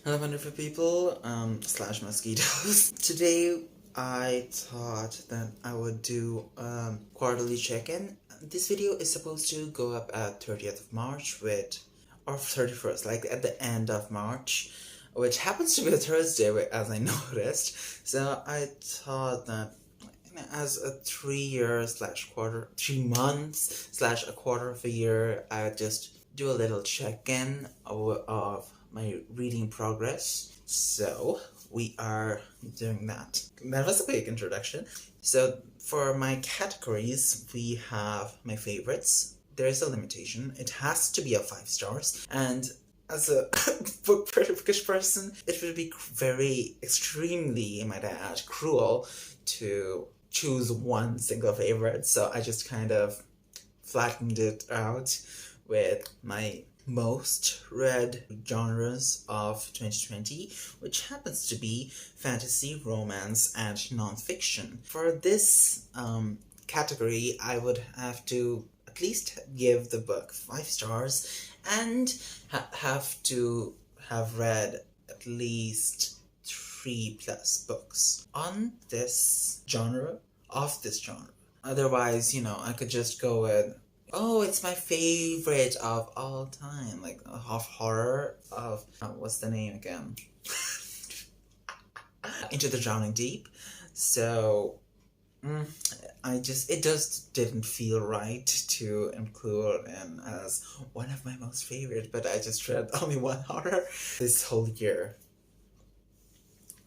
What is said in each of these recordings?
Hello, wonderful people, slash mosquitoes. Today, I thought that I would do quarterly check-in. This video is supposed to go up at 30th of March or 31st, like at the end of March, which happens to be a Thursday, as I noticed. So I thought that as a 3 months slash a quarter of a year, I would just do a little check-in of my reading progress. So we are doing that. That was a quick introduction. So for my categories, we have my favorites. There is a limitation. It has to be a 5 stars. And as a bookish person, it would be very, extremely, might I add, cruel to choose one single favorite. So I just kind of flattened it out with my most read genres of 2020, which happens to be fantasy, romance, and nonfiction. For this category, I would have to at least give the book 5 stars and have to have read at least 3+ books on this genre, of this genre. Otherwise, I could just go with, oh, it's my favorite of all time, like of horror, of what's the name again? Into the Drowning Deep. So it just didn't feel right to include him as one of my most favorite, but I just read only one horror this whole year.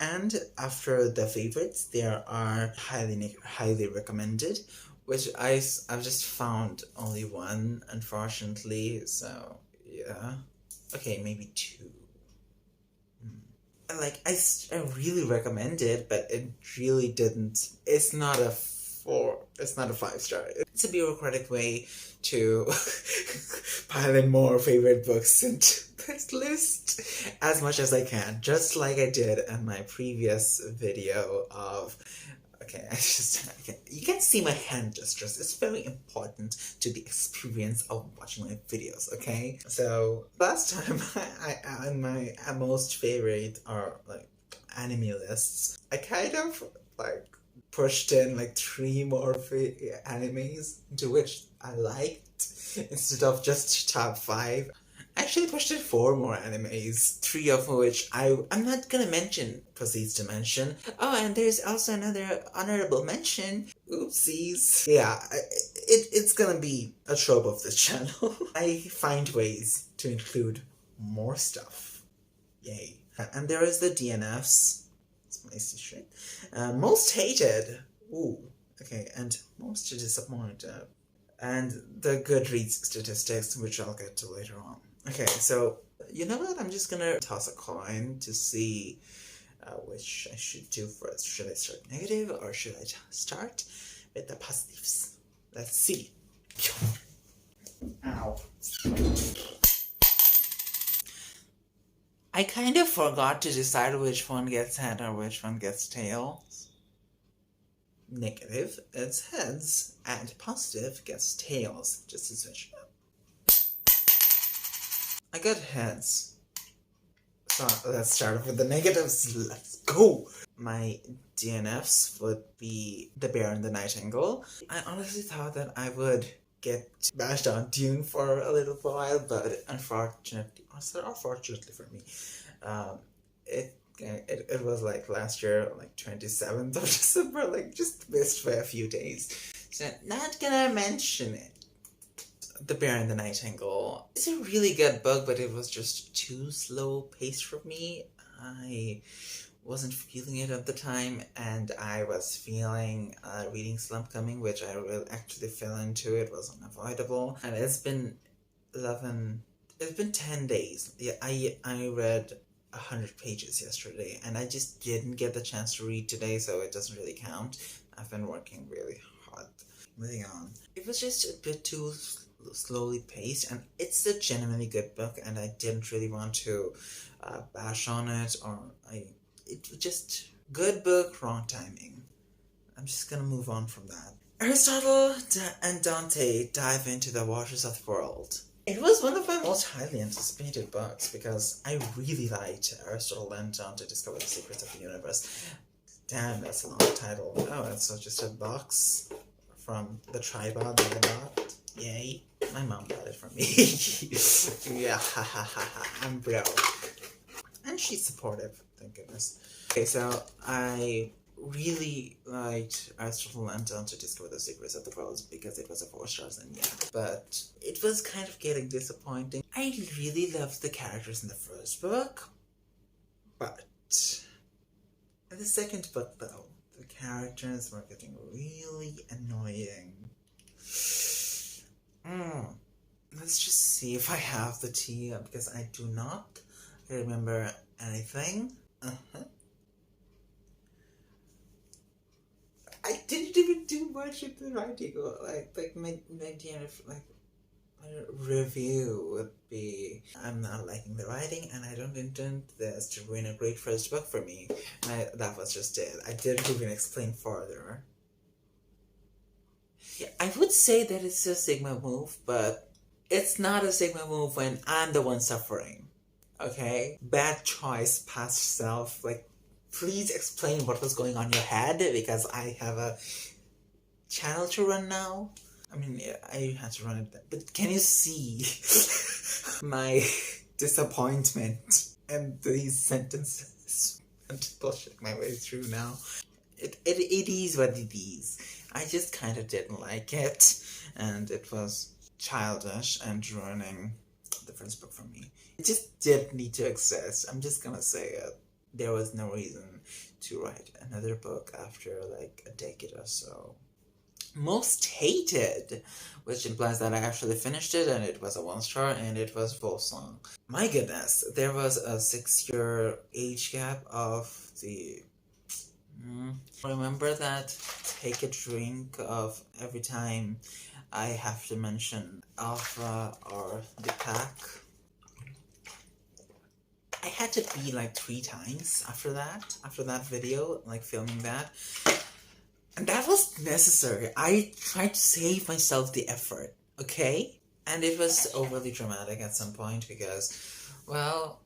And after the favorites, there are highly recommended, which I've just found only one, unfortunately. So yeah, okay, maybe 2. Like I really recommend it, but it really didn't. It's not a 4. It's not a 5 star. It's a bureaucratic way to pile in more favorite books into this list as much as I can, just like I did in my previous video of. Okay, you can see my hand gestures. It's very important to the experience of watching my videos, okay? So, last time, on my most favorite are, like, anime lists, I kind of, like, pushed in, like, 3 more animes into which I liked, instead of just top 5. I actually pushed in 4 more animes, 3 of which I'm not gonna proceeds to mention. Oh, and there's also another honorable mention. Oopsies. Yeah, it's gonna be a trope of this channel. I find ways to include more stuff. Yay. And there is the DNFs. It's my secret. Most hated. Ooh. Okay, and most disappointed. And the Goodreads statistics, which I'll get to later on. Okay, so you know what? I'm just gonna toss a coin to see which I should do first. Should I start negative or should I start with the positives? Let's see. Ow. I kind of forgot to decide which one gets head or which one gets tails. Negative, it's heads, and positive gets tails, just to switch it up. I got heads. So let's start off with the negatives. Let's go! My DNFs would be The Bear and the Nightingale. I honestly thought that I would get bashed on Dune for a little while, but unfortunately for me, it was like last year, like 27th of December, like just missed by a few days. So not gonna mention it. The Bear and the Nightingale. It's a really good book, but it was just too slow paced for me. I wasn't feeling it at the time, and I was feeling a reading slump coming, which I will actually fell into. It was unavoidable. And it's been 10 days. Yeah, I read 100 pages yesterday, and I just didn't get the chance to read today, so it doesn't really count. I've been working really hard. Moving on. It was just a bit too slowly paced, and it's a genuinely good book, and I didn't really want to bash on it, or it was just good book, wrong timing. I'm just gonna move on from that. Aristotle and Dante dive into the waters of the world. It was one of my most highly anticipated books because I really liked Aristotle and Dante Discover the Secrets of the Universe. Damn, that's a long title. Oh, it's just a box from the tripod that I got. Yay. My mom got it for me. Yeah, ha ha ha ha. I'm broke. And she's supportive, thank goodness. Okay, so I really liked Aristotle and Dante Discover the Secrets of the World because it was a 4 stars and yeah. But it was kind of getting disappointing. I really loved the characters in the first book, but in the second book though, the characters were getting really annoying. Let's just see if I have the tea because I do not remember anything. I didn't even do much of the writing. Like my review would be, I'm not liking the writing and I don't intend this to ruin a great first book for me. That was just it. I didn't even explain further. Yeah, I would say that it's a Sigma move, but it's not a Sigma move when I'm the one suffering. Okay? Bad choice, past self. Like, please explain what was going on in your head because I have a channel to run now. I mean, yeah, I had to run it, but can you see my disappointment in these sentences? I'm just bullshitting my way through now. It is what it is. I just kind of didn't like it, and it was childish and ruining the first book for me. It just didn't need to exist. I'm just gonna say it. There was no reason to write another book after like a decade or so. Most hated, which implies that I actually finished it and it was a 1 star and it was Volsong. My goodness, there was a 6-year age gap of the... Remember that take a drink of every time I have to mention Alpha or the pack? I had to pee like 3 times after that video, like filming that. And that was necessary. I tried to save myself the effort, okay? And it was overly dramatic at some point because, well,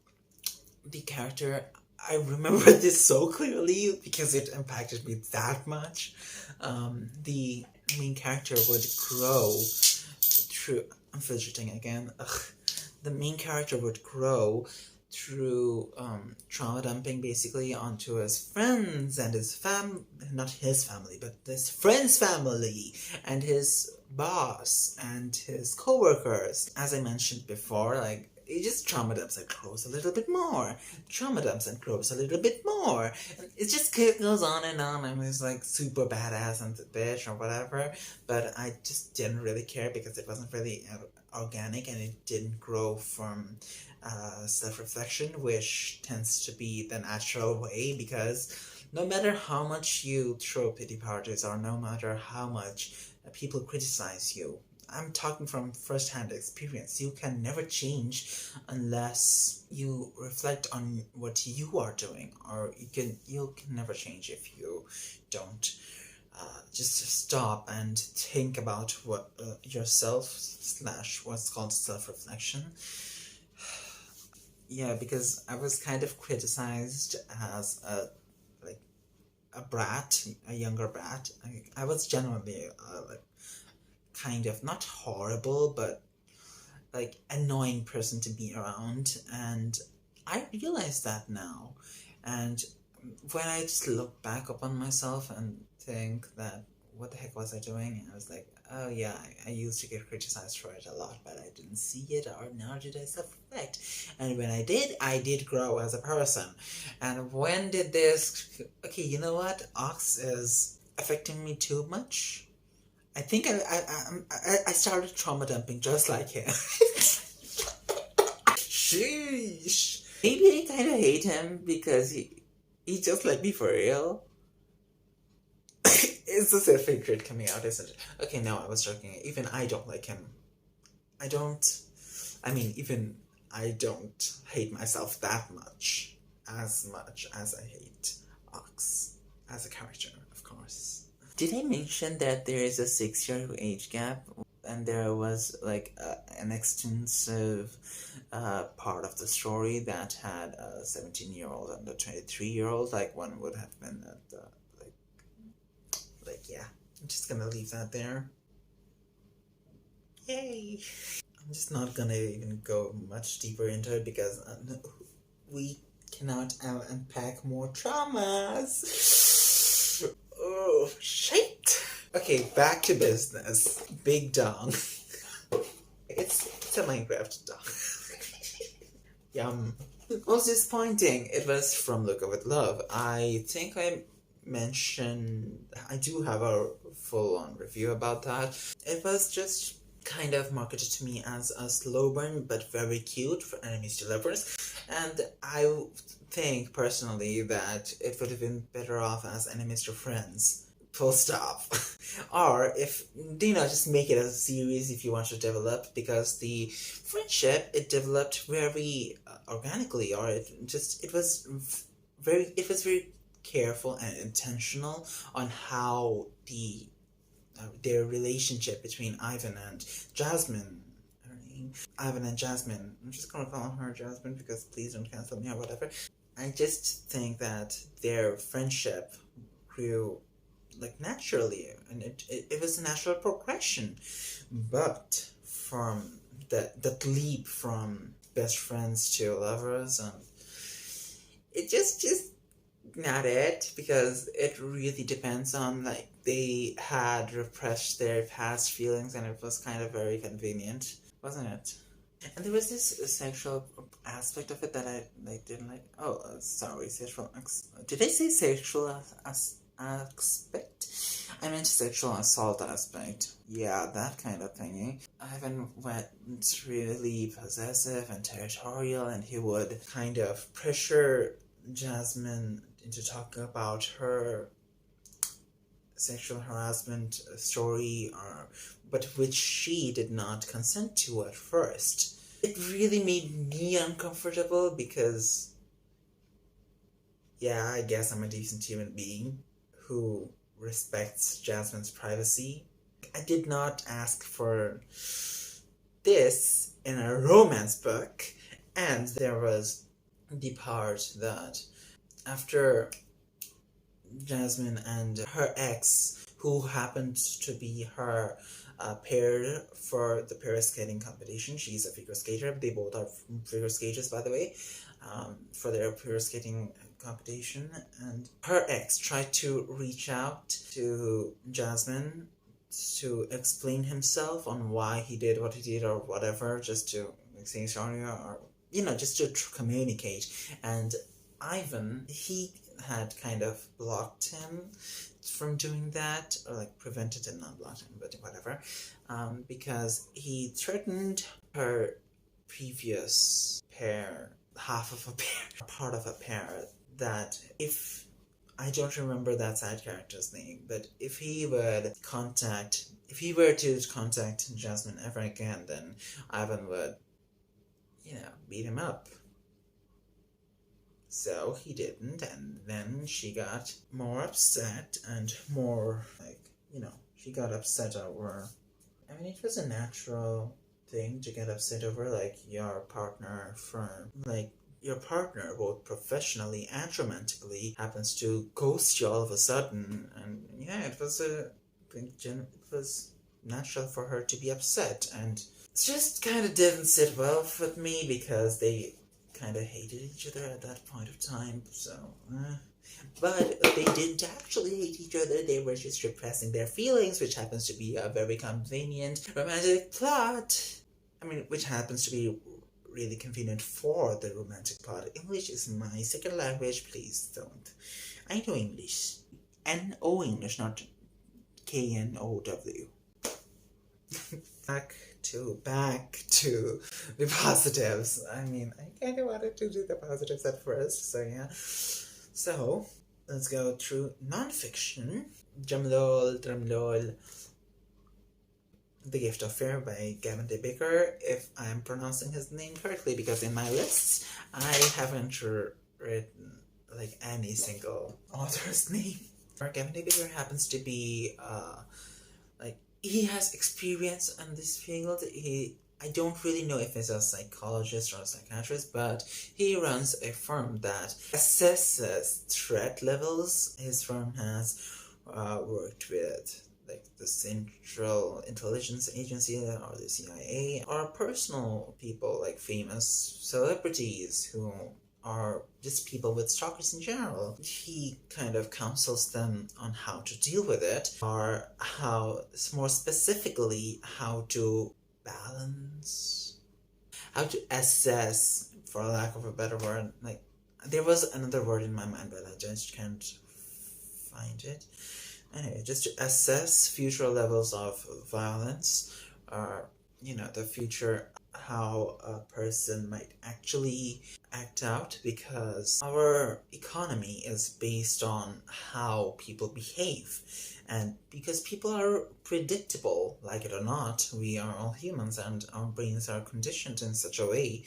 the character, I remember this so clearly because it impacted me that much. The main character would grow through... I'm fidgeting again. Ugh. The main character would grow through trauma dumping basically onto his friends and his not his family, but his friend's family and his boss and his co-workers. As I mentioned before, like, he just trauma dumps and grows a little bit more. Trauma dumps and grows a little bit more. And it just goes on and on. And he's like super badass and bitch or whatever. But I just didn't really care because it wasn't really organic and it didn't grow from self-reflection, which tends to be the natural way, because no matter how much you throw pity parties or no matter how much people criticize you, I'm talking from first-hand experience, you can never change unless you reflect on what you are doing, or you can never change if you don't just stop and think about what yourself / what's called self-reflection. Yeah, because I was kind of criticized as a brat, a younger brat. I was genuinely like kind of not horrible, but like annoying person to be around, and I realize that now. And when I just look back upon myself and think that what the heck was I doing, and I was like, oh yeah, I used to get criticized for it a lot, but I didn't see it, or nor did I self-reflect. And when I did grow as a person. And when did this... Okay, you know what? Ox is affecting me too much. I think I started trauma dumping just like him. Sheesh. Maybe I kind of hate him because he just let me for real. It's the self-hatred coming out, isn't it? Okay, no, I was joking. Even I don't like him. Even I don't hate myself that much as I hate Ox as a character, of course. Did I mention that there is a 6-year age gap? and there was like an extensive part of the story that had a 17-year-old and a 23-year-old, like one would have been at the yeah. I'm just gonna leave that there. Yay! I'm just not gonna even go much deeper into it because we cannot unpack more traumas. Oh, shit! Okay, back to business. Big dong. It's a Minecraft dong. Yum. Most disappointing. It was from Lukov with Love. I think I mentioned I do have a full-on review about that. It was just kind of marketed to me as a slow burn but very cute for enemies to lovers, and I think personally that it would have been better off as enemies to friends. Full stop. Or if just make it as a series if you want to develop, because the friendship it developed very organically, or it was very careful and intentional on how their relationship between Ivan and Jasmine. Ivan and Jasmine. I'm just gonna call her Jasmine because please don't cancel me or whatever. I just think that their friendship grew like naturally, and it was a natural progression. But from that leap from best friends to lovers, and it just not it, because it really depends on, like, they had repressed their past feelings and it was kind of very convenient, wasn't it? And there was this sexual aspect of it that I didn't like. Oh, sorry, sexual. Did I say sexual aspect? I meant sexual assault aspect. Yeah, that kind of thingy. Ivan went really possessive and territorial, and he would kind of pressure Jasmine into talking about her sexual harassment story, but which she did not consent to at first. It really made me uncomfortable because, yeah, I guess I'm a decent human being who respects Jasmine's privacy. I did not ask for this in a romance book, and there was the part that after Jasmine and her ex, who happened to be her pair for the pair skating competition. She's a figure skater. They both are figure skaters, by the way, for their pair skating competition. And her ex tried to reach out to Jasmine to explain himself on why he did what he did or whatever, just to say sorry, or just to communicate. And Ivan, he had kind of blocked him from doing that, or like prevented him, not blocked him, but whatever, because he threatened her previous pair, half of a pair, part of a pair, that if, I don't remember that side character's name, but if he were to contact Jasmine ever again, then Ivan would, beat him up. So he didn't, and then she got more upset and more, she got upset over, it was a natural thing to get upset over, your partner both professionally and romantically happens to ghost you all of a sudden, and it was natural for her to be upset, and it just kind of didn't sit well with me because they kind of hated each other at that point of time, so, but they didn't actually hate each other, they were just repressing their feelings, which happens to be a very convenient romantic plot, which happens to be really convenient for the romantic plot. English is my second language, please don't. I know English. N-O English, not K-N-O-W. Back to the positives. I kind of wanted to do the positives at first, so yeah. So, let's go through non-fiction. Drumroll. The Gift of Fear by Gavin De Baker, if I'm pronouncing his name correctly, because in my lists, I haven't written, any single author's name. Gavin De Baker happens to be, he has experience in this field. I don't really know if he's a psychologist or a psychiatrist, but he runs a firm that assesses threat levels. His firm has worked with like the Central Intelligence Agency or the CIA, or personal people like famous celebrities who are just people with stalkers in general. He kind of counsels them on how to deal with it, or how, more specifically, how to balance, how to assess, for lack of a better word. Like, there was another word in my mind, but I just can't find it. Anyway, just to assess future levels of violence, or, the future, how a person might actually act out, because our economy is based on how people behave. And because people are predictable, like it or not, we are all humans and our brains are conditioned in such a way,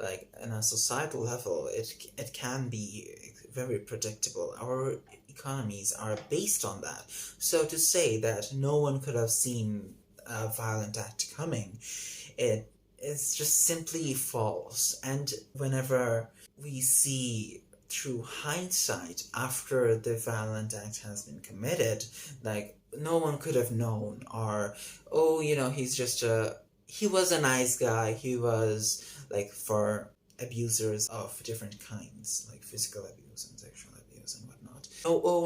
like in a societal level, it can be very predictable. Our economies are based on that. So to say that no one could have seen a violent act coming, it is just simply false. And whenever we see through hindsight after the violent act has been committed, like, no one could have known, or, oh, he was a nice guy, he was, like, for abusers of different kinds, like physical abuse and sexual abuse and whatnot.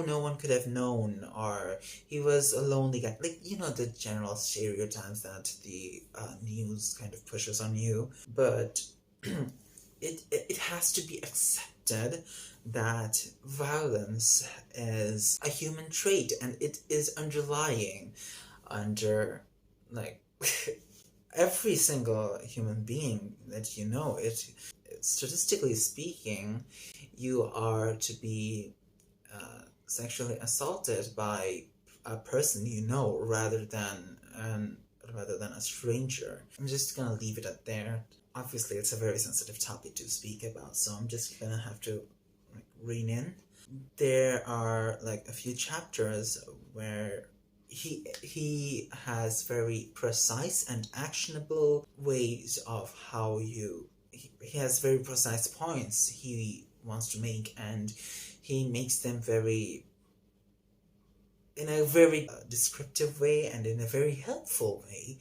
No one could have known, or he was a lonely guy. Like, the general stereotypes that the news kind of pushes on you. But it has to be accepted that violence is a human trait, and it is underlying under, like, every single human being that statistically speaking, you are to be sexually assaulted by a person rather than a stranger. I'm just gonna leave it at there. Obviously, it's a very sensitive topic to speak about, so I'm just gonna have to rein in. There are like a few chapters where he has very precise and actionable ways of how he has very precise points he wants to make, and he makes them in a very descriptive way and in a very helpful way.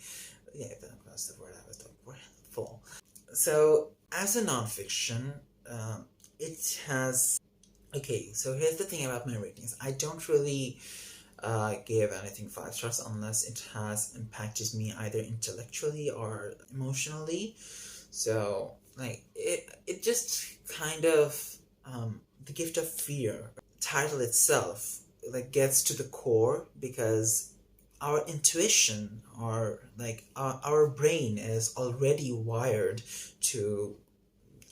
Yeah, that's the word I was looking for, helpful. So, as a nonfiction, it has... Okay, so here's the thing about my ratings. I don't really give anything 5 stars unless it has impacted me either intellectually or emotionally. So, like, it just kind of... The Gift of Fear title itself, like, gets to the core, because our intuition, or like our brain is already wired to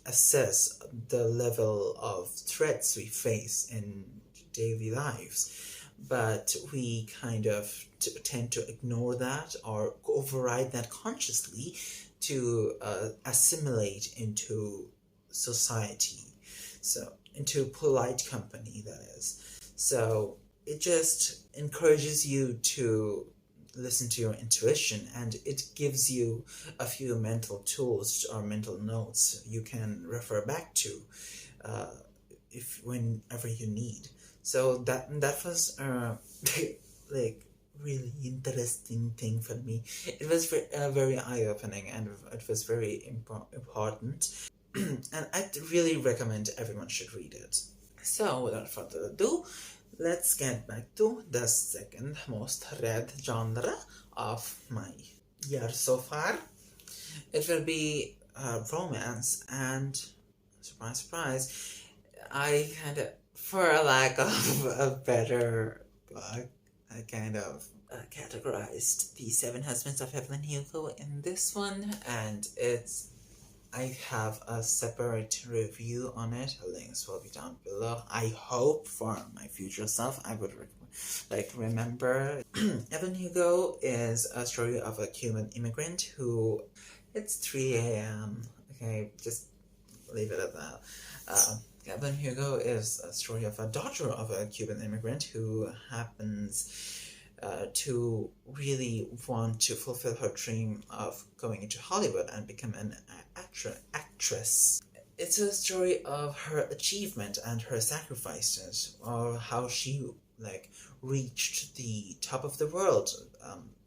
assess the level of threats we face in daily lives, but we kind of tend to ignore that or override that consciously to assimilate into society, so into polite company, that is. So it just encourages you to listen to your intuition, and it gives you a few mental tools or mental notes you can refer back to whenever you need. So that was like really interesting thing for me. It was very eye-opening, and it was very important. And I really recommend everyone should read it. So without further ado, let's get back to the second most read genre of my year so far. It will be romance, and surprise, surprise, I kind of, for a lack of a better book, I kind of categorized The Seven Husbands of Evelyn Hugo in this one, and I have a separate review on it. Links will be down below. I hope for my future self I would remember. Evelyn Hugo is a story of a Cuban immigrant who... It's 3 a.m. Okay, just leave it at that. Evelyn Hugo is a story of a daughter of a Cuban immigrant who happens to really want to fulfill her dream of going into Hollywood and become an actress. It's a story of her achievement and her sacrifices, or how she reached the top of the world,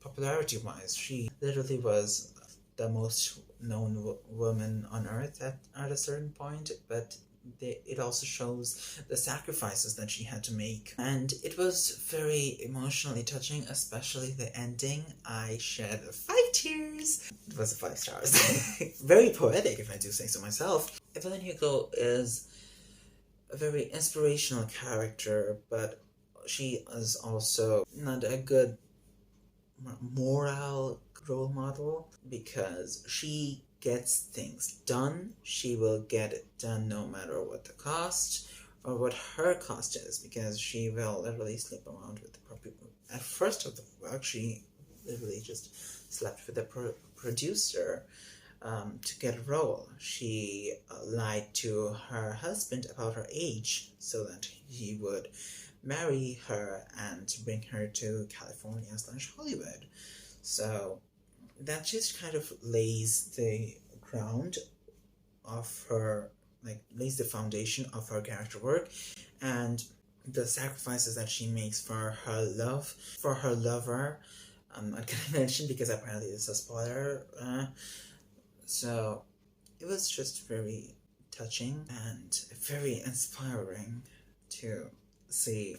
popularity wise. She literally was the most known woman on earth at a certain point, but it also shows the sacrifices that she had to make. And it was very emotionally touching, especially the ending. I shed 5 tears. It was 5 stars. Very poetic, if I do say so myself. Evelyn Hugo is a very inspirational character, but she is also not a good moral role model, because she gets things done. She will get it done no matter what the cost or what her cost is, because she will literally sleep around with the at first of the work. She literally just slept with the producer to get a role. She lied to her husband about her age so that he would marry her and bring her to California/Hollywood. So that just kind of lays the ground of her, lays the foundation of her character work, and the sacrifices that she makes for her love, for her lover. I'm not gonna mention because apparently it's a spoiler. So it was just very touching and very inspiring to see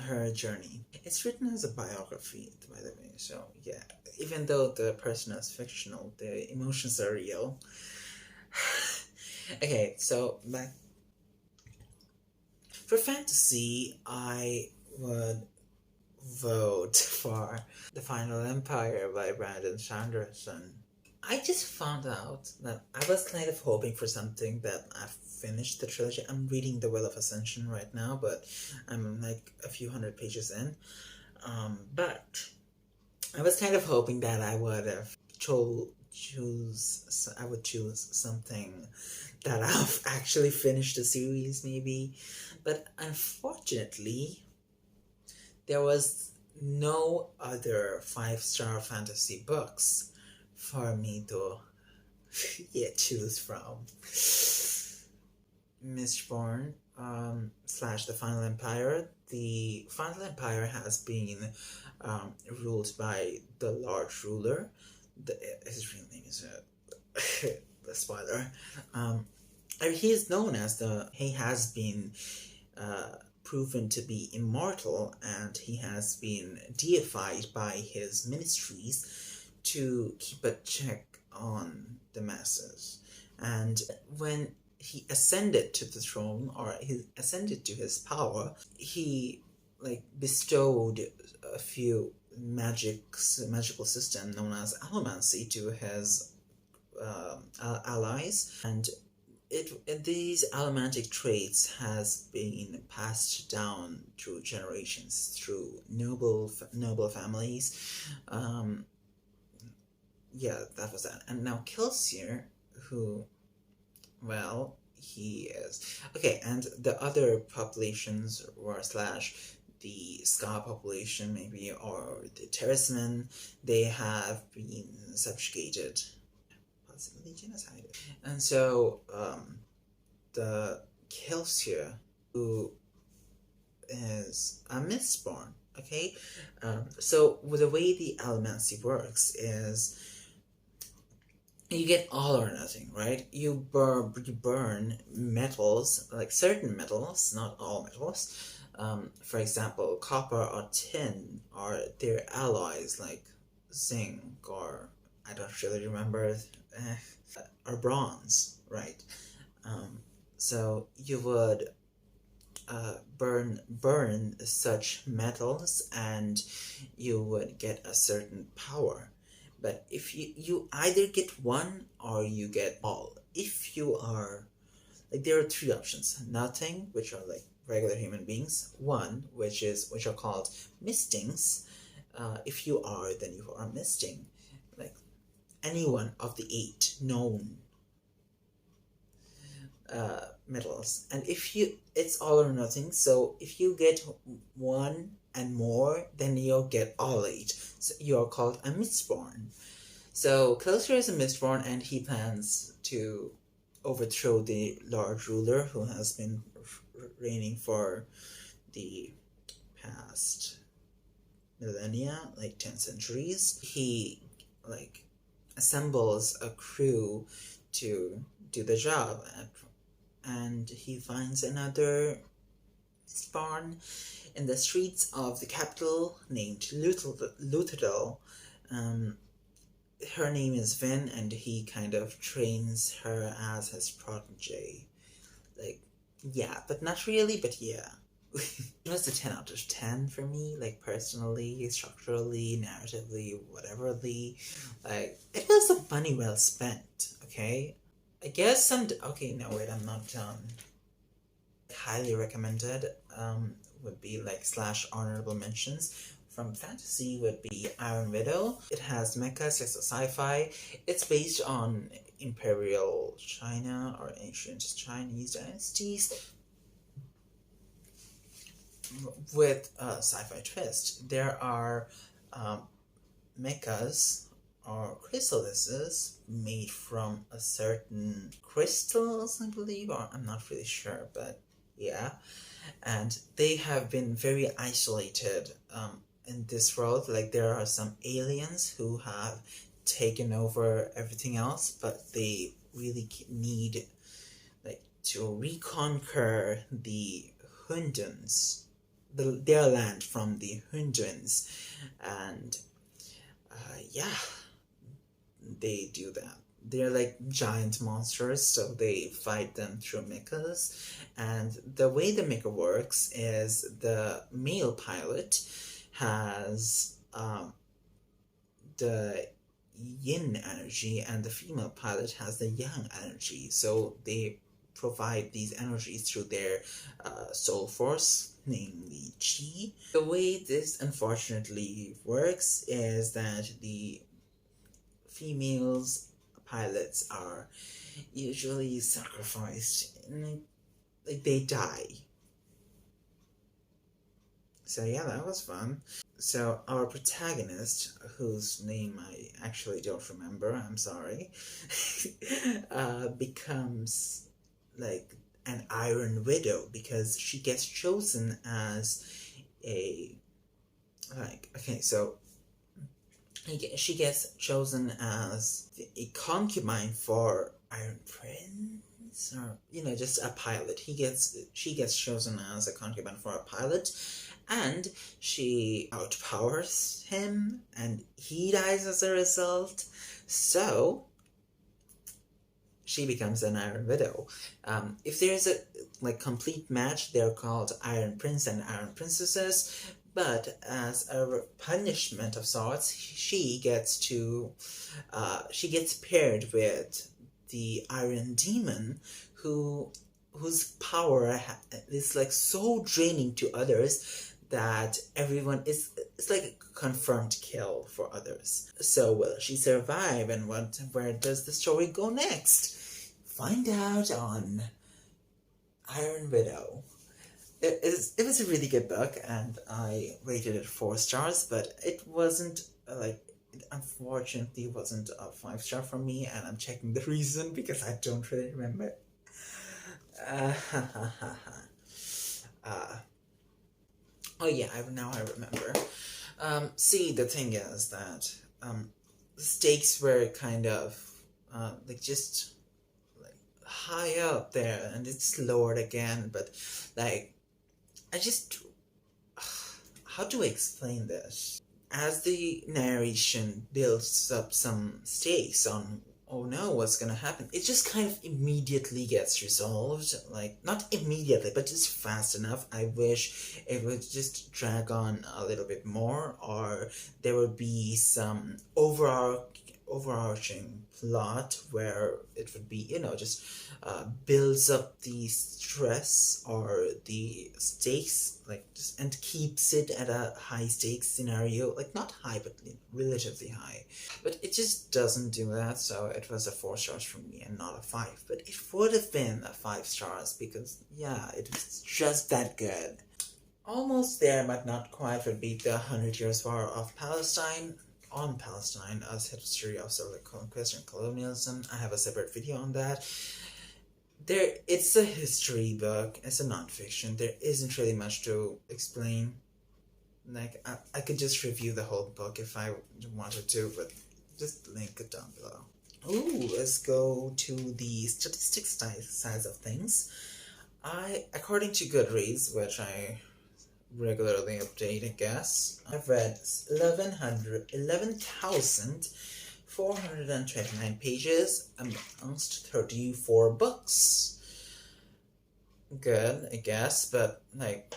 her journey. It's written as a biography, by the way, so yeah, even though the person is fictional, the emotions are real. Okay, so back for fantasy, I would vote for The Final Empire by Brandon Sanderson. I just found out that I was kind of hoping for something that I've finished the trilogy. I'm reading The Will of Ascension right now, but I'm like a few hundred pages in. But I was kind of hoping that I would have choose something that I've actually finished the series, maybe. But unfortunately, there was no other 5-star fantasy books for me to choose from. Mistborn / The Final Empire. The Final Empire has been ruled by the Large Ruler. His real name is the spoiler. He is known as he has been proven to be immortal, and he has been deified by his ministries to keep a check on the masses. And when he ascended to the throne, or he ascended to his power, he bestowed a few magical system known as allomancy to his allies, and these allomantic traits has been passed down through generations, through noble families. Yeah, that was that. And now Kelsier, who, well, he is okay, and the other populations were the Ska population, maybe, or the Terracemen, they have been subjugated, possibly genocided. And so the Kelsier, who is a Mistborn, okay? So the way the allomancy works is you get all or nothing, right? You burn metals, like certain metals, not all metals. For example, copper or tin are their allies, like zinc, or I don't really remember, or bronze, right? So you would burn such metals, and you would get a certain power. But if you either get one or you get all. If you are, there are 3 options: nothing, which are like regular human beings; 1, which are called mistings. If you are, then you are misting, like any one of the 8 known medals, and if you, it's all or nothing. So if you get one and more, then you'll get all 8. So you're called a Mistborn. So Kelsier is a Mistborn, and he plans to overthrow the Lord Ruler, who has been reigning for the past millennia, like 10 centuries. He like assembles a crew to do the job, and he finds another spawn in the streets of the capital named Luthadel. Her name is Vin, and he kind of trains her as his protege. Like, yeah, but not really, but yeah. It was a 10 out of 10 for me, like, personally, structurally, narratively, whateverly. Like, it was a money well spent, okay? I guess okay, no, wait, I'm not done. Highly recommended would be like / honorable mentions. From fantasy would be Iron Widow. It has mechas, it's a sci-fi. It's based on Imperial China or ancient Chinese dynasties with a sci-fi twist. There are mechas or chrysalises made from a certain crystals, I believe, or I'm not really sure, but yeah. And they have been very isolated in this world. Like, there are some aliens who have taken over everything else, but they really need like to reconquer the Hundans, their land from the Hundans, and yeah, they do that. They're like giant monsters, so they fight them through mechas. And the way the mecha works is the male pilot has the yin energy, and the female pilot has the yang energy. So they provide these energies through their soul force, namely chi. The way this unfortunately works is that the females pilots are usually sacrificed, like they die. So yeah, that was fun. So our protagonist, whose name I actually don't remember, I'm sorry, becomes like an Iron Widow because she gets chosen as a, like, okay, so she gets chosen as a concubine for Iron Prince, or just a pilot. She gets chosen as a concubine for a pilot, and she outpowers him, and he dies as a result. So she becomes an Iron Widow. If there's a complete match, they're called Iron Prince and Iron Princesses. But as a punishment of sorts, she gets paired with the Iron Demon, whose power is like so draining to others that everyone it's like a confirmed kill for others. So will she survive, and where does the story go next? Find out on Iron Widow. It was a really good book, and I rated it 4 stars, but it wasn't it unfortunately wasn't a 5-star from me, and I'm checking the reason because I don't really remember. Oh yeah, now I remember. See, the thing is that the stakes were kind of just high up there, and it's lowered again, but like I just, how do I explain this? As the narration builds up some stakes on, oh no, what's gonna happen, it just kind of immediately gets resolved. Like, not immediately, but just fast enough. I wish it would just drag on a little bit more, or there would be some overarching overarching plot where it would be, just builds up the stress or the stakes, like, just, and keeps it at a high stakes scenario, like not high, but relatively high. But it just doesn't do that, so it was a 4 stars from me and not a 5. But it would have been a 5 stars because, yeah, it was just that good. Almost there, but not quite, would be the 100 Years War of Palestine. On Palestine as history of Soviet conquest and colonialism. I have a separate video on that. It's a history book. It's a non-fiction. There isn't really much to explain. Like, I could just review the whole book if I wanted to, but just link it down below. Ooh, let's go to the statistics size of things. According to Goodreads, which I regularly update, I guess, I've read 11,429 pages amongst 34 books. Good, I guess, but, like,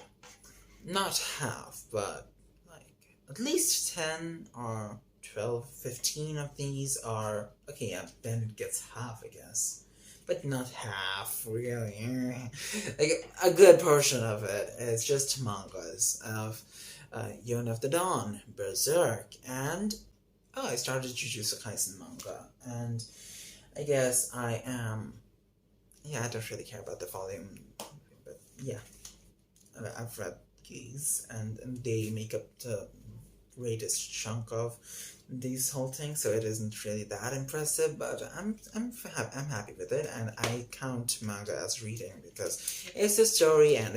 not half, but, like, at least 10 or 12, 15 of these are, okay, yeah, then it gets half, I guess. But not half, really. Like, a good portion of it is just mangas of Yone of the Dawn, Berserk, and I started Jujutsu Kaisen manga, and I guess I don't really care about the volume, but yeah, I've read these, and they make up the greatest chunk of these whole things, so it isn't really that impressive, but I'm happy with it, and I count manga as reading because it's a story and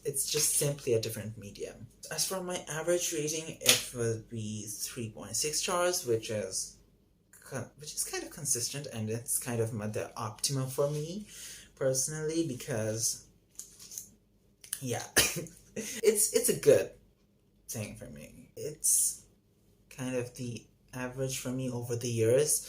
it's just simply a different medium. As for my average reading, it would be 3.6 stars, which is kind of consistent, and it's kind of the optimum for me personally, because yeah, it's a good thing for me. It's kind of the average for me over the years,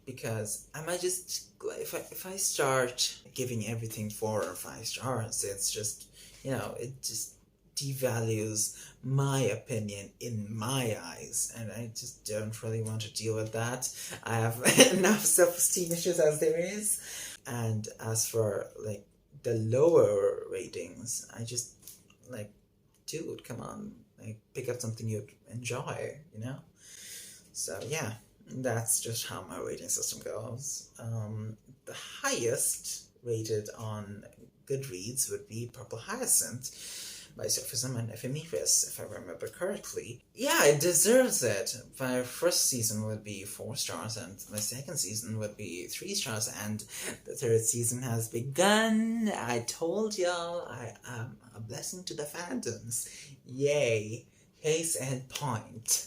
because I might just, if I start giving everything 4 or 5 stars, it's just, it just devalues my opinion in my eyes, and I just don't really want to deal with that. I have enough self-esteem issues as there is. And as for, like, the lower ratings, I just, like, dude, come on, like, pick up something you enjoy, So yeah, that's just how my rating system goes. The highest rated on Goodreads would be Purple Hyacinth by Sophism and Ephemeris, if I remember correctly. Yeah, it deserves it. My first season would be 4 stars, and my second season would be 3 stars, and the third season has begun. I told y'all I am a blessing to the fandoms. Yay. Case in point.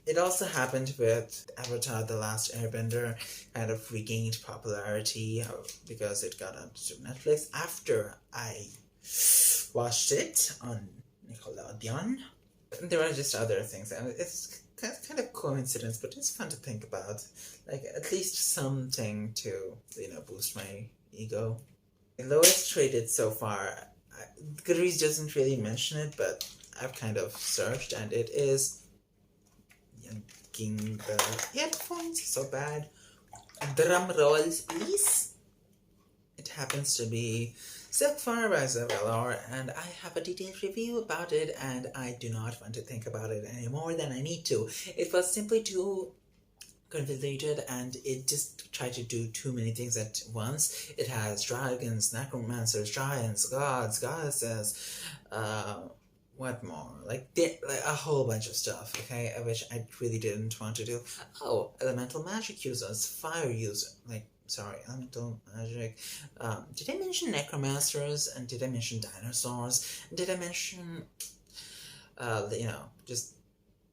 It also happened with Avatar: The Last Airbender, kind of regained popularity because it got onto Netflix after I watched it on Nickelodeon. There are just other things, and it's kind of coincidence, but it's fun to think about. Like, at least something to, boost my ego. The lowest rated so far, Goodreads doesn't really mention it, but I've kind of searched, and it is yanking the headphones so bad. Drum rolls, please. It happens to be Silkfire by Zavellor, and I have a detailed review about it, and I do not want to think about it any more than I need to. It was simply too convoluted, and it just tried to do too many things at once. It has dragons, necromancers, giants, gods, goddesses, what more? Like a whole bunch of stuff, okay? Which I really didn't want to do. Oh, elemental magic users, fire users, elemental magic. Did I mention necromancers? And did I mention dinosaurs? Did I mention, just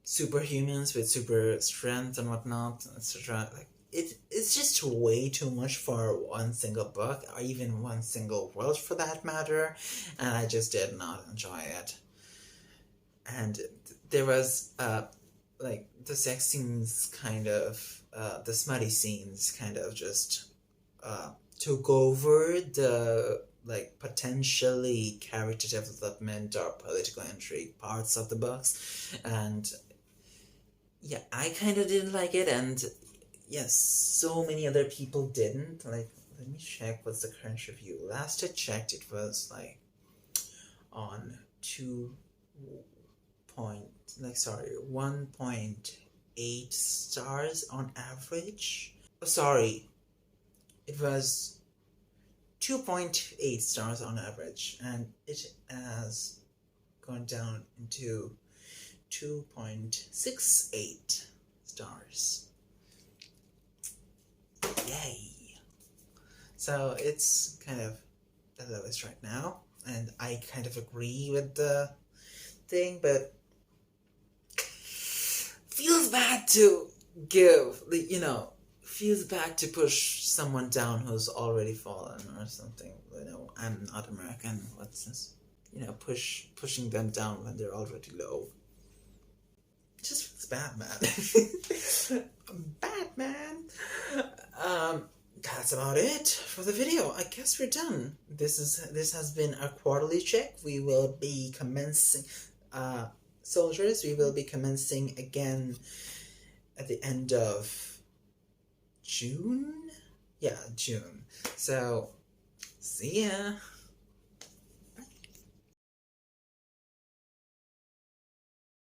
superhumans with super strength and whatnot, etc.? Like, it's just way too much for one single book, or even one single world for that matter, and I just did not enjoy it. And there was, the sex scenes kind of, the smutty scenes kind of just took over the, potentially character development or political intrigue parts of the books. And yeah, I kind of didn't like it, and yes, so many other people didn't. Like, let me check what's the current review. Last I checked, it was like on 1.8 stars on average. Oh, sorry, it was 2.8 stars on average, and it has gone down into 2.68 stars. Yay! So it's kind of the lowest right now, and I kind of agree with the thing, but feels bad to give, feels bad to push someone down who's already fallen or something. I'm not American. What's this? Pushing them down when they're already low. It just feels bad, man. Bad, man. That's about it for the video. I guess we're done. This has been a quarterly check. We will be commencing, soldiers. We will be commencing again at the end of June. Yeah, June. So, see ya.